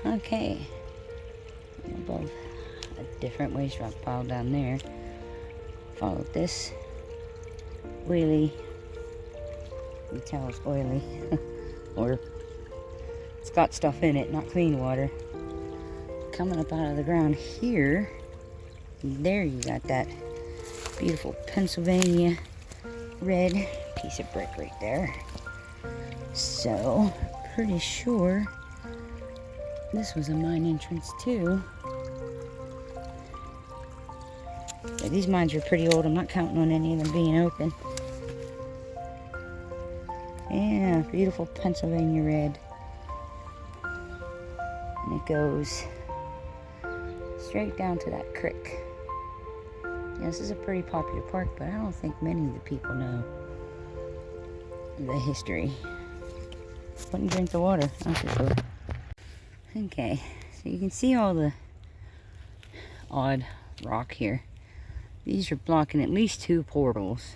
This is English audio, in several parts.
Okay. Above a different waste rock pile down there. Followed this oily. You can tell it's oily. Or it's got stuff in it, not clean water. Coming up out of the ground here. There you got that beautiful Pennsylvania red piece of brick right there. So, pretty sure this was a mine entrance too. But these mines are pretty old. I'm not counting on any of them being open. Yeah, beautiful Pennsylvania red. And it goes straight down to that creek. Yeah, this is a pretty popular park, but I don't think many of the people know the history. Wouldn't drink the water, that's for sure. Okay, so you can see all the odd rock here. These are blocking at least 2 portals.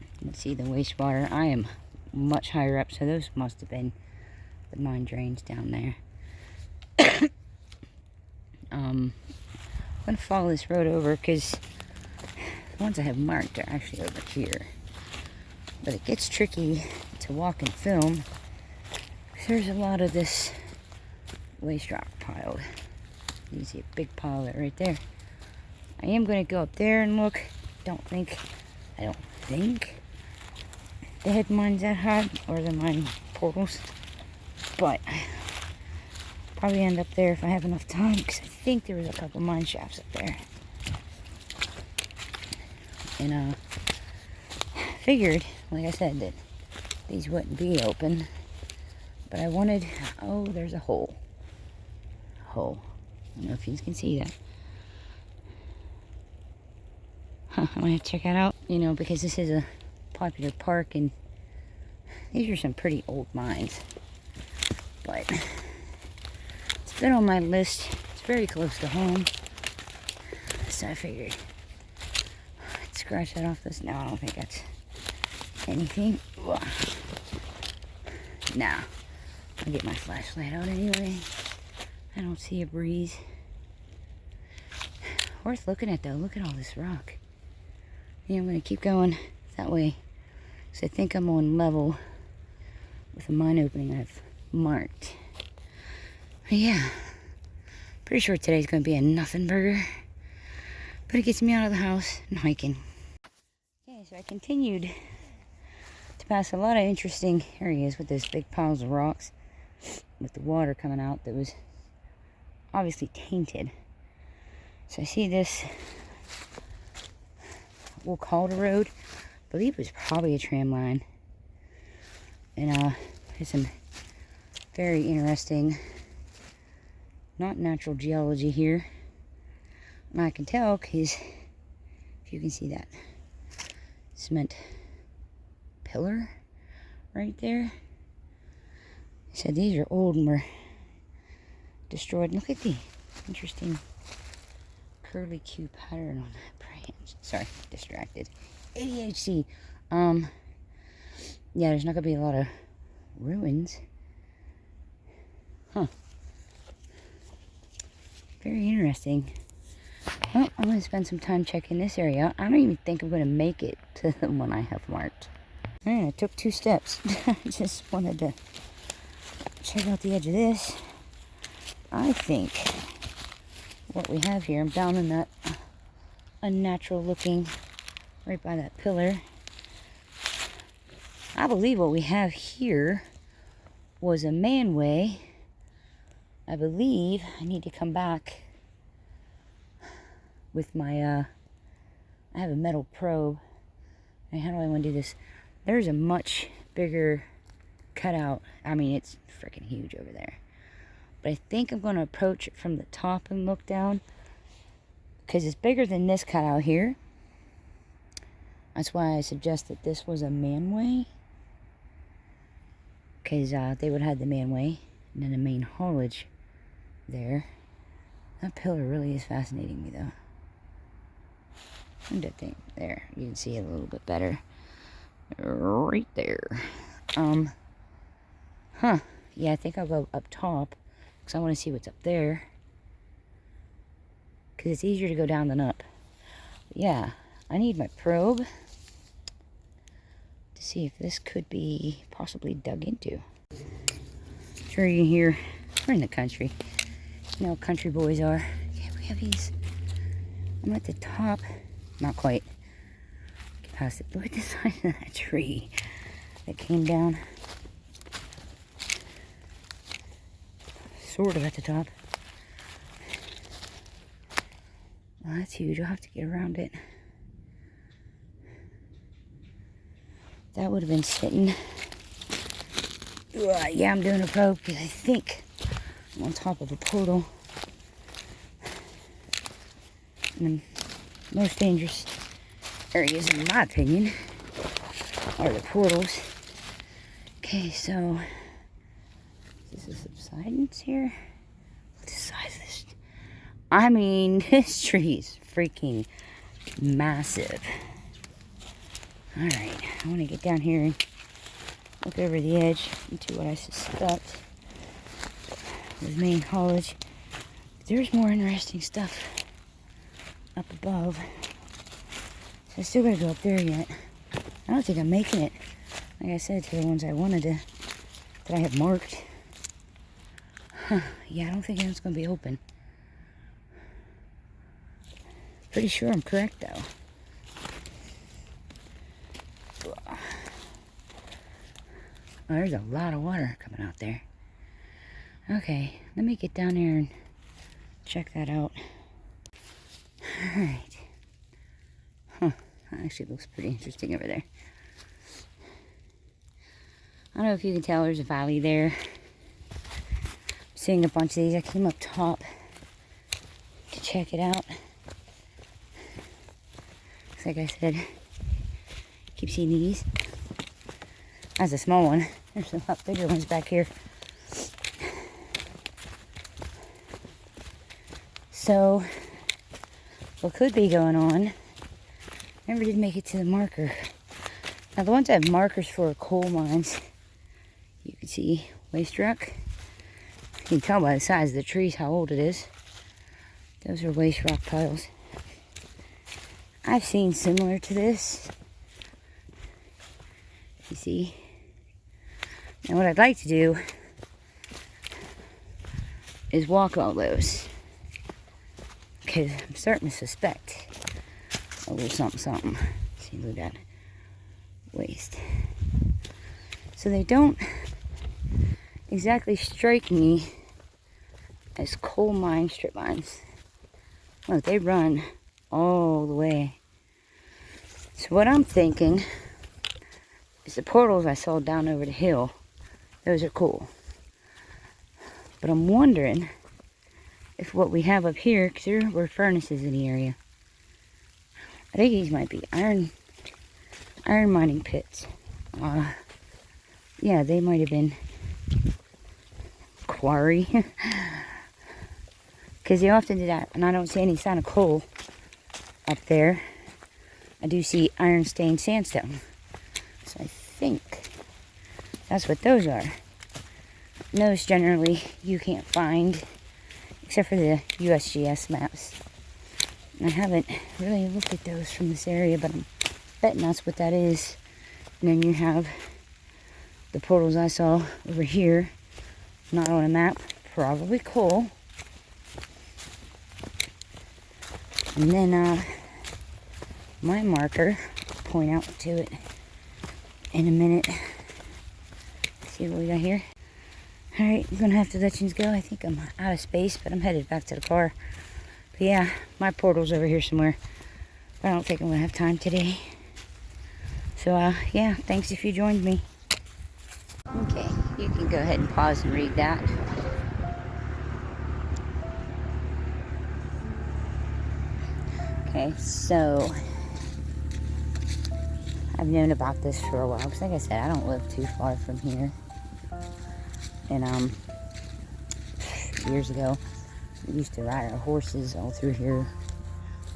You can see the wastewater. I am much higher up, so those must have been the mine drains down there. I'm going to follow this road over because the ones I have marked are actually over here. But it gets tricky to walk and film because there's a lot of this waste rock piled. You can see a big pile of it right there. I am going to go up there and look. I don't think they had mines that high, or the mine portals. But probably end up there if I have enough time, because I think there was a couple mine shafts up there. And figured, like I said, that these wouldn't be open. But I wanted, oh, there's a hole. I don't know if you can see that. I'm gonna have to check that out, you know, because this is a popular park and these are some pretty old mines. But it's been on my list. It's very close to home. So I figured I'd scratch that off this. No, I don't think that's anything. Nah. I'll get my flashlight out anyway. I don't see a breeze. Worth looking at though. Look at all this rock. Yeah, I'm going to keep going that way. So I think I'm on level with the mine opening I've marked. But yeah, pretty sure today's going to be a nothing burger. But it gets me out of the house and hiking. Okay, so I continued to pass a lot of interesting areas with those big piles of rocks with the water coming out that was obviously tainted. So I see this, we'll call it a road. I believe it was probably a tram line. And there's some very interesting, not natural geology here. And I can tell because if you can see that cement pillar right there. So these are old and were destroyed. Look at the interesting curly Q pattern on that branch. Sorry, distracted. ADHD. Yeah, there's not gonna be a lot of ruins. Huh. Very interesting. Well, I'm gonna spend some time checking this area out. I don't even think I'm gonna make it to the one I have marked. Alright, I took 2 steps. I just wanted to check out the edge of this. I think what we have here, I'm down in that unnatural looking, right by that pillar. I believe what we have here was a manway. I believe I need to come back with my, I have a metal probe. And how do I want to do this? There's a much bigger cutout. I mean, it's freaking huge over there. But I think I'm going to approach it from the top and look down, because it's bigger than this cutout here. That's why I suggest that this was a manway, because they would have the manway and then the main haulage there. That pillar really is fascinating me though. And that thing there, you can see it a little bit better right there. Yeah, I think I'll go up top because I want to see what's up there. Because it's easier to go down than up. But yeah, I need my probe to see if this could be possibly dug into. Sure, you can hear, we're in the country. You know how country boys are. Yeah, we have these. I'm at the top. Not quite. Get past it. Look at the size of that tree that came down. Sort of at the top. Well, that's huge. I'll have to get around it. That would have been sitting. Yeah, I'm doing a probe because I think I'm on top of a portal. And the most dangerous areas, in my opinion, are the portals. Okay, so is this a subsidence here? Look at the size of this. I mean, this tree is freaking massive. Alright, I want to get down here and look over the edge into what I suspect was main college. But there's more interesting stuff up above. So I still gotta go up there yet. I don't think I'm making it, like I said, to the ones I wanted to, that I have marked. Yeah, I don't think it's gonna be open. Pretty sure I'm correct though. Oh, there's a lot of water coming out there. Okay, let me get down there and check that out. Alright. Huh, that actually looks pretty interesting over there. I don't know if you can tell there's a valley there. I'm seeing a bunch of these. I came up top to check it out. Like I said, keep seeing these. That's a small one. There's a lot bigger ones back here. So, what could be going on, never did make it to the marker. Now the ones I have markers for are coal mines. You can see waste rock. You can tell by the size of the trees how old it is. Those are waste rock piles. I've seen similar to this. You see? Now what I'd like to do is walk all those. Because I'm starting to suspect a little something something. See, look at that waste. So they don't exactly strike me as coal mine strip mines. Look, they run all the way. So what I'm thinking is the portals I saw down over the hill, those are cool. But I'm wondering if what we have up here, because there were furnaces in the area. I think these might be iron mining pits. Yeah, they might have been quarry. Because they often do that, and I don't see any sign of coal up there. I do see iron stained sandstone. So I think that's what those are. And those generally you can't find except for the USGS maps. I haven't really looked at those from this area, but I'm betting that's what that is. And then you have the portals I saw over here, not on a map, probably coal. And then my marker, point out to it in a minute. See what we got here. Alright, I'm gonna have to let you go. I think I'm out of space, but I'm headed back to the car. But yeah, my portal's over here somewhere. But I don't think I'm gonna have time today. So yeah, thanks if you joined me. Okay, you can go ahead and pause and read that. Okay, so I've known about this for a while, because like I said, I don't live too far from here. And years ago, we used to ride our horses all through here.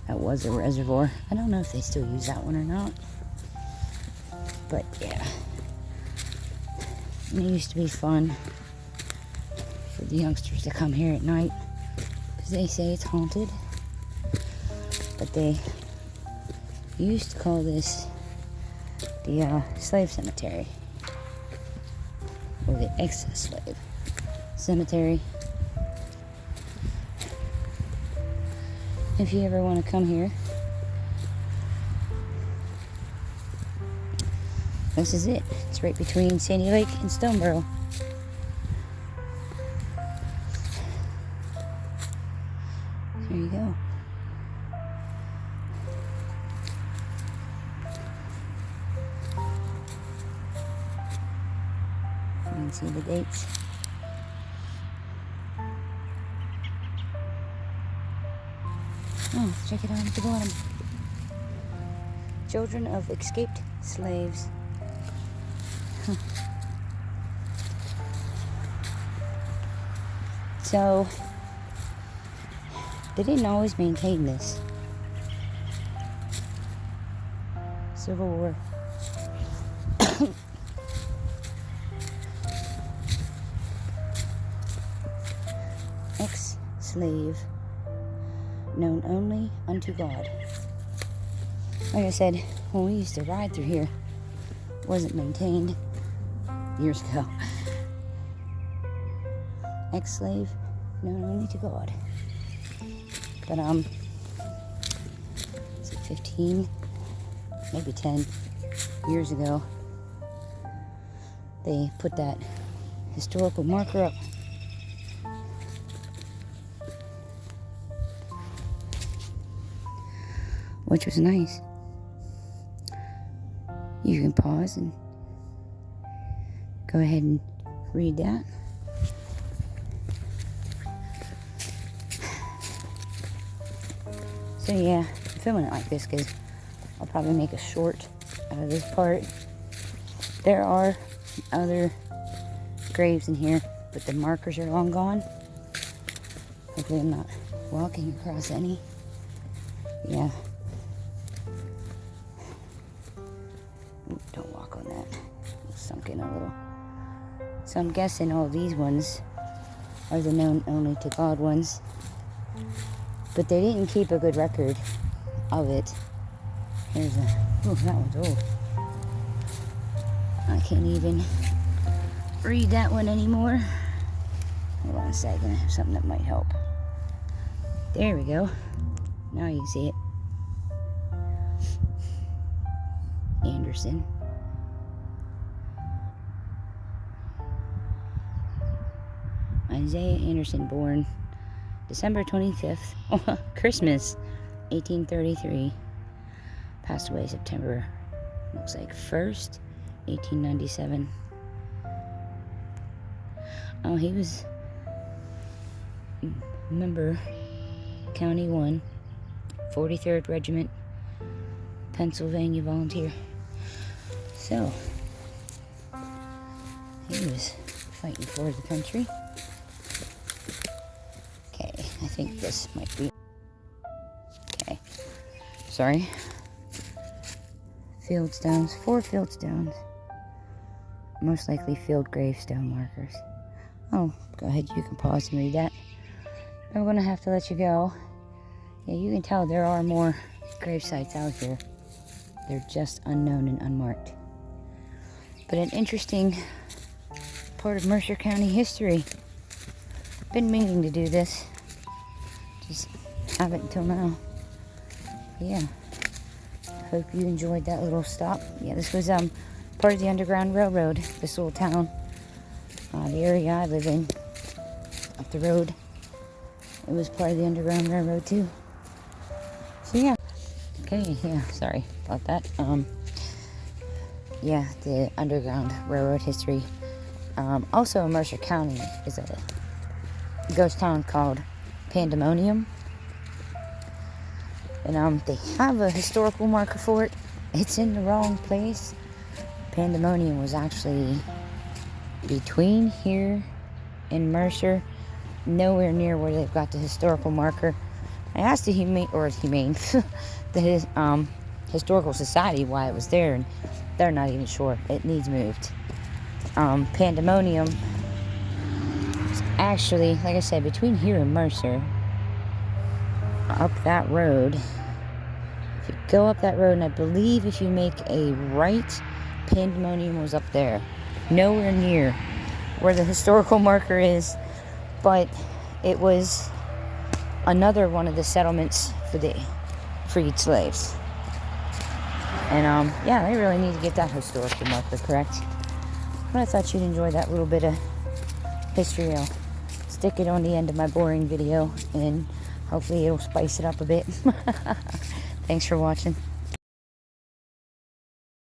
That was a reservoir. I don't know if they still use that one or not. But yeah, it used to be fun for the youngsters to come here at night because they say it's haunted. But they used to call this the slave cemetery, or the ex-slave cemetery. If you ever want to come here, this is it. It's right between Sandy Lake and Stoneboro. There you go. You can see the dates. Oh, check it out at the bottom. Children of escaped slaves. Huh. So, they didn't always maintain this. Civil War. Ex-slave, known only unto God. Like I said, when we used to ride through here, it wasn't maintained years ago. Ex-slave, known only to God. But is it 15, maybe 10 years ago, they put that historical marker up. Which was nice. You can pause and go ahead and read that. So yeah, I'm filming it like this because I'll probably make a short out of this part. There are other graves in here, but the markers are long gone. Hopefully I'm not walking across any. Yeah. Ooh, don't walk on that. It's sunk in a little. So I'm guessing all these ones are the known only to God ones. But they didn't keep a good record of it. There's a... Oh, that one's old. I can't even read that one anymore. Hold on a second. I have something that might help. There we go. Now you can see it. Anderson. Isaiah Anderson, born December 25th, Christmas, 1833. Passed away September, looks like 1st, 1897. Oh, he was member, County 1, 43rd Regiment, Pennsylvania volunteer. So, he was fighting for the country. Okay, I think this might be... Okay, sorry. Field stones, 4 field stones. Most likely field gravestone markers. Oh, go ahead, you can pause and read that. I'm gonna have to let you go. Yeah, you can tell there are more grave sites out here. They're just unknown and unmarked. But an interesting part of Mercer County history. Been meaning to do this. Just haven't until now. Yeah. Hope you enjoyed that little stop. Yeah, this was part of the Underground Railroad, this little town. The area I live in, up the road, it was part of the Underground Railroad too. So yeah. Okay, yeah, sorry about that. Yeah, the Underground Railroad history. Also in Mercer County is a ghost town called Pandemonium. And they have a historical marker for it. It's in the wrong place. Pandemonium was actually between here and Mercer, nowhere near where they've got the historical marker. I asked the the historical society why it was there, and they're not even sure. It needs moved. Pandemonium actually, like I said, between here and Mercer, up that road, if you go up that road, and I believe if you make a right, Pandemonium was up there. Nowhere near where the historical marker is, but it was another one of the settlements for the freed slaves. And yeah, they really need to get that historical marker correct. But I thought you'd enjoy that little bit of history. I'll stick it on the end of my boring video, and hopefully it'll spice it up a bit. Thanks for watching.